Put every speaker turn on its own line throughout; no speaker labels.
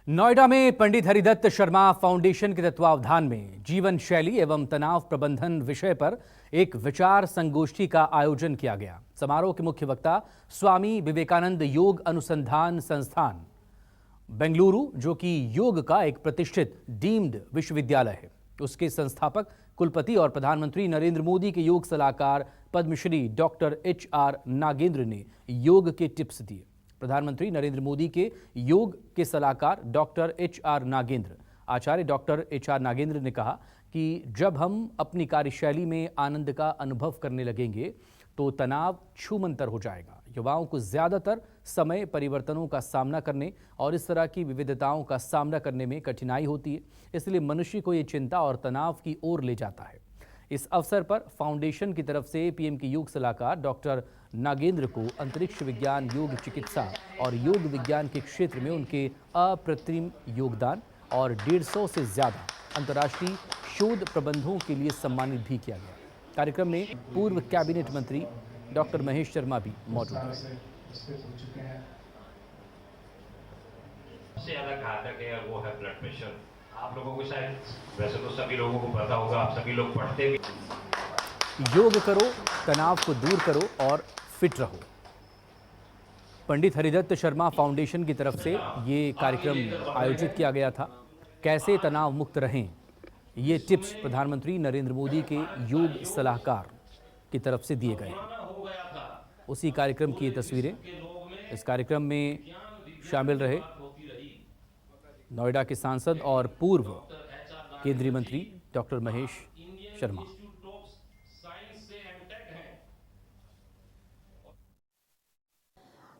नोएडा में पंडित हरिदत्त शर्मा फाउंडेशन के तत्वावधान में जीवन शैली एवं तनाव प्रबंधन विषय पर एक विचार संगोष्ठी का आयोजन किया गया। समारोह के मुख्य वक्ता स्वामी विवेकानंद योग अनुसंधान संस्थान बेंगलुरु, जो कि योग का एक प्रतिष्ठित डीम्ड विश्वविद्यालय है, उसके संस्थापक कुलपति और प्रधानमंत्री नरेंद्र मोदी के योग सलाहकार पद्मश्री डॉक्टर HR नागेंद्र ने योग के टिप्स दिए। प्रधानमंत्री नरेंद्र मोदी के योग के सलाहकार डॉक्टर HR नागेंद्र, आचार्य डॉक्टर HR नागेंद्र ने कहा कि जब हम अपनी कार्यशैली में आनंद का अनुभव करने लगेंगे तो तनाव छूमंतर हो जाएगा। युवाओं को ज्यादातर समय परिवर्तनों का सामना करने और इस तरह की विविधताओं का सामना करने में कठिनाई होती है, इसलिए मनुष्य को ये चिंता और तनाव की ओर ले जाता है। इस अवसर पर फाउंडेशन की तरफ से पीएम के योग सलाहकार डॉक्टर नागेंद्र को अंतरिक्ष विज्ञान, योग चिकित्सा और योग विज्ञान के क्षेत्र में उनके अप्रतिम योगदान और 150 से ज्यादा अंतर्राष्ट्रीय शोध प्रबंधों के लिए सम्मानित भी किया गया। कार्यक्रम में पूर्व कैबिनेट मंत्री डॉक्टर महेश शर्मा भी मौजूद थे।
सबसे ज्यादा घातक है और वो है ब्लड प्रेशर। आप लोगों को शायद वैसे तो सभी लोगों को पता होगा, आप सभी लोग पढ़ते भी।
योग करो, तनाव को दूर करो और फिट रहो। पंडित हरिदत्त शर्मा फाउंडेशन की तरफ से ये कार्यक्रम आयोजित किया गया था। कैसे तनाव मुक्त रहें, ये टिप्स प्रधानमंत्री नरेंद्र मोदी के योग सलाहकार की तरफ से दिए गए। उसी कार्यक्रम की ये तस्वीरें। इस कार्यक्रम में शामिल रहे नोएडा के सांसद और पूर्व केंद्रीय मंत्री डॉक्टर महेश शर्मा।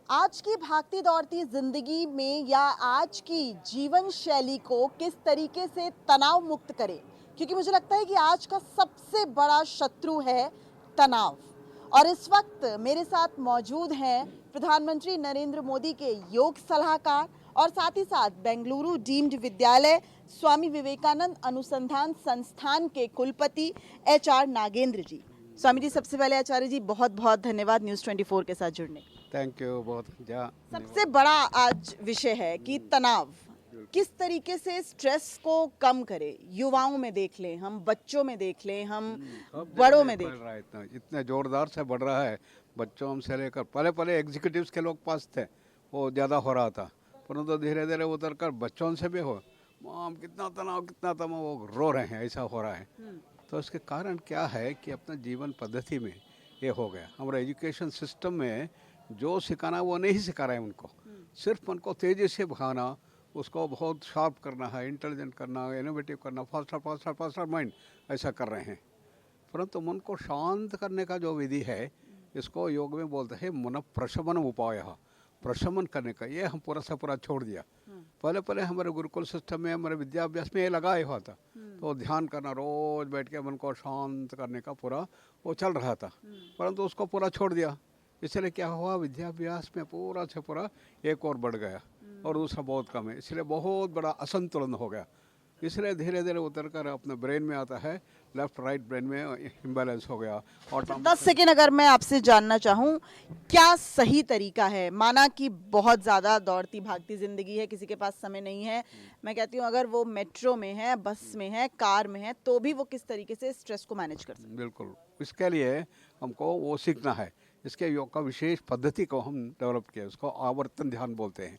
आज की भागती दौड़ती जिंदगी में या आज की जीवन शैली को किस तरीके से तनाव मुक्त करें, क्योंकि मुझे लगता है कि आज का सबसे बड़ा शत्रु है तनाव। और इस वक्त मेरे साथ मौजूद हैं प्रधानमंत्री नरेंद्र मोदी के योग सलाहकार और साथ ही साथ बेंगलुरु डीम्ड विद्यालय स्वामी विवेकानंद अनुसंधान संस्थान के कुलपति HR नागेंद्र जी। स्वामी जी, सबसे पहले आचार्य जी बहुत बहुत धन्यवाद न्यूज़ 24 के साथ जुड़ने।
थैंक यू बहुत।
सबसे बड़ा आज विषय है कि तनाव किस तरीके से स्ट्रेस को कम करे। युवाओं में देख लें, हम बच्चों में देख लें, हम बड़ों में देख लें,
इतने जोरदार से बढ़ रहा है। बच्चों से लेकर पहले एग्जीक्यूटिव्स के लोग पास थे, वो ज़्यादा हो रहा था, परंतु धीरे धीरे उतर कर बच्चों से भी हो, माम कितना तनाव, वो रो रहे हैं, ऐसा हो रहा है। तो इसके कारण क्या है कि अपना जीवन पद्धति में ये हो गया। हमारा एजुकेशन सिस्टम में जो सिखाना वो नहीं सिखा रहे हैं उनको। सिर्फ उनको तेज़ी से भागना, उसको बहुत शार्प करना है, इंटेलिजेंट करना, इनोवेटिव करना, फास्टर माइंड, ऐसा कर रहे हैं। परंतु मन को शांत करने का जो विधि है, इसको योग में बोलते हैं मन प्रशमन उपाय। प्रशमन करने का ये हम पूरा से पूरा छोड़ दिया। पहले हमारे गुरुकुल सिस्टम में, हमारे विद्याभ्यास में ये लगाया हुआ था। तो ध्यान करना, रोज बैठ के मन को शांत करने का पूरा वो चल रहा था, परंतु उसको पूरा छोड़ दिया। इसलिए क्या हुआ, विद्याभ्यास में पूरा से पूरा एक और बढ़ गया और दूसरा बहुत कम है, इसलिए बहुत बड़ा असंतुलन हो गया। इसलिए धीरे धीरे उतर कर अपने ब्रेन में आता है, लेफ्ट राइट ब्रेन में इम्बैलेंस हो गया। और
10 सेकेंड अगर मैं आपसे जानना चाहूँ, क्या सही तरीका है? माना कि बहुत ज़्यादा दौड़ती भागती ज़िंदगी है, किसी के पास समय नहीं है, मैं कहती हूँ अगर वो मेट्रो में है, बस में है, कार में है, तो भी वो किस तरीके से स्ट्रेस को मैनेज कर सकते हैं?
बिल्कुल, इसके लिए हमको वो सीखना है। इसके योग का विशेष पद्धति को हम डेवलप किया, उसको आवर्तन ध्यान बोलते हैं।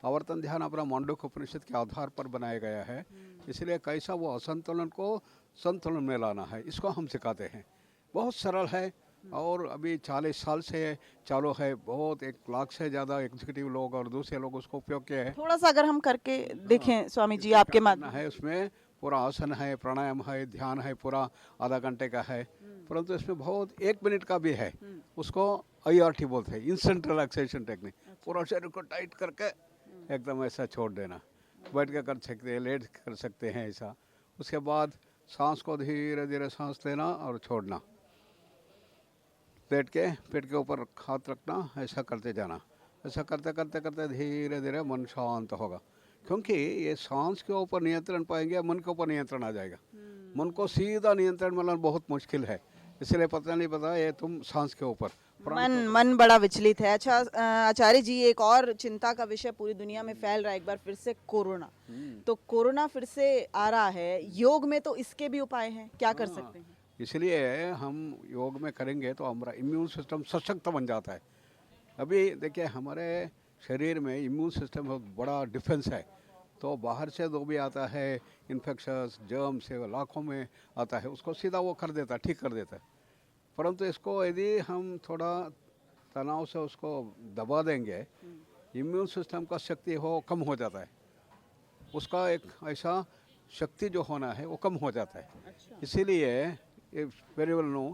आवर्तन ध्यान अपना मांडूक्य उपनिषद के आधार पर बनाया गया है। इसलिए कैसा वो असंतुलन को संतुलन में लाना है, इसको हम सिखाते हैं। बहुत सरल है और अभी 40 साल से चालू है। बहुत 1 लाख से ज़्यादा एग्जीक्यूटिव लोग और दूसरे लोग उसको उपयोग किए हैं।
थोड़ा सा अगर हम करके देखें स्वामी जी आपके माध्यम
है, उसमें पूरा आसन है, प्राणायाम है, ध्यान है, पूरा आधा घंटे का है। परंतु इसमें बहुत 1 मिनट का भी है, उसको IRT बोलते हैं, इंस्टेंट रिलैक्सेशन टेक्निक। पूरा शरीर को टाइट करके एकदम ऐसा छोड़ देना, बैठ के कर सकते हैं, लेट कर सकते हैं ऐसा। उसके बाद सांस को धीरे धीरे सांस लेना और छोड़ना, लेट के पेट के ऊपर हाथ रखना, ऐसा करते जाना। ऐसा करते करते करते धीरे धीरे मन शांत होगा, क्योंकि ये सांस के ऊपर नियंत्रण पाएंगे, मन के ऊपर नियंत्रण आ जाएगा। मन को सीधा नियंत्रण मिलना बहुत मुश्किल है, इसलिए पता नहीं पता ये तुम सांस के ऊपर,
मन बड़ा विचलित है। अच्छा आचार्य जी, एक और चिंता का विषय पूरी दुनिया में फैल रहा है एक बार फिर से, कोरोना। तो कोरोना फिर से आ रहा है, योग में तो इसके भी उपाय हैं, क्या कर सकते हैं?
इसलिए हम योग में करेंगे तो हमारा इम्यून सिस्टम सशक्त बन जाता है। अभी देखिए हमारे शरीर में इम्यून सिस्टम बहुत बड़ा डिफेंस है, तो बाहर से जो भी आता है इन्फेक्शंस जर्म से लाखों में आता है, उसको सीधा वो कर देता है, ठीक कर देता है। परंतु इसको यदि हम थोड़ा तनाव से उसको दबा देंगे, इम्यून सिस्टम का शक्ति हो कम हो जाता है, उसका एक ऐसा शक्ति जो होना है वो कम हो जाता है। इसीलिए very well know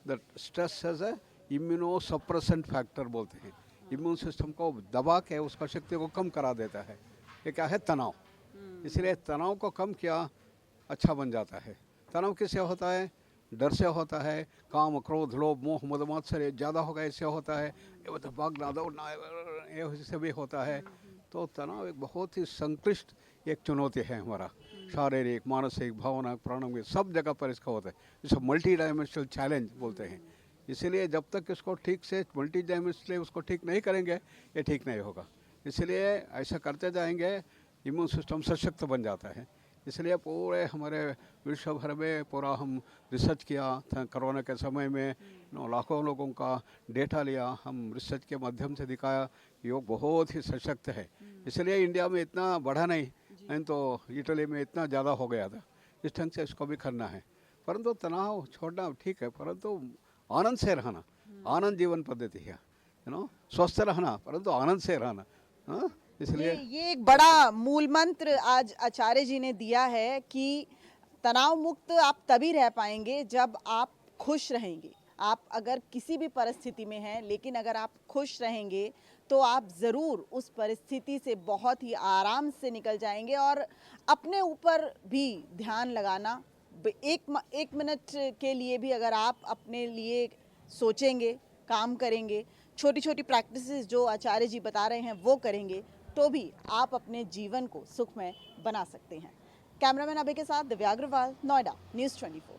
that stress as a immunosuppressant factor बोलते हैं। इम्यून सिस्टम को दबा के उसका शक्ति को कम करा देता है। ये क्या है? तनाव। इसलिए तनाव को कम किया, अच्छा बन जाता है। तनाव किससे होता है? डर से होता है, काम क्रोध लोभ मोह मद मात्सर्य ज़्यादा होगा इससे होता है, ये मतलब भागना दौड़ना ये से भी होता है। तो तनाव एक बहुत ही संक्लिष्ट एक चुनौती है हमारा, शारीरिक मानसिक भावनात्मक प्राणिक सब जगह पर इसका होता है। इसे मल्टी डायमेंशनल चैलेंज बोलते हैं। इसीलिए जब तक इसको ठीक से मल्टी डायमेंशनली उसको ठीक नहीं करेंगे, ये ठीक नहीं होगा। इसलिए ऐसा करते जाएंगे, इम्यून सिस्टम सशक्त बन जाता है। इसलिए पूरे हमारे विश्व भर में पूरा हम रिसर्च किया था कोरोना के समय में, लाखों लोगों का डेटा लिया, हम रिसर्च के माध्यम से दिखाया योग बहुत ही सशक्त है। इसलिए इंडिया में इतना बढ़ा नहीं तो इटली में इतना ज़्यादा हो गया था। इस ढंग से इसको भी करना है। परंतु तनाव छोड़ना ठीक है, परंतु आनंद से रहना, आनंद जीवन पद्धति है, स्वस्थ रहना परंतु आनंद से रहना। हाँ, इसलिए
ये एक बड़ा मूल मंत्र आज आचार्य जी ने दिया है कि तनाव मुक्त आप तभी रह पाएंगे जब आप खुश रहेंगे। आप अगर किसी भी परिस्थिति में हैं, लेकिन अगर आप खुश रहेंगे तो आप ज़रूर उस परिस्थिति से बहुत ही आराम से निकल जाएंगे। और अपने ऊपर भी ध्यान लगाना, एक मिनट के लिए भी अगर आप अपने लिए सोचेंगे, काम करेंगे, छोटी छोटी प्रैक्टिसेस जो आचार्य जी बता रहे हैं वो करेंगे, तो भी आप अपने जीवन को सुखमय बना सकते हैं। कैमरामैन अभय के साथ दिव्या अग्रवाल, नोएडा, न्यूज़ 24।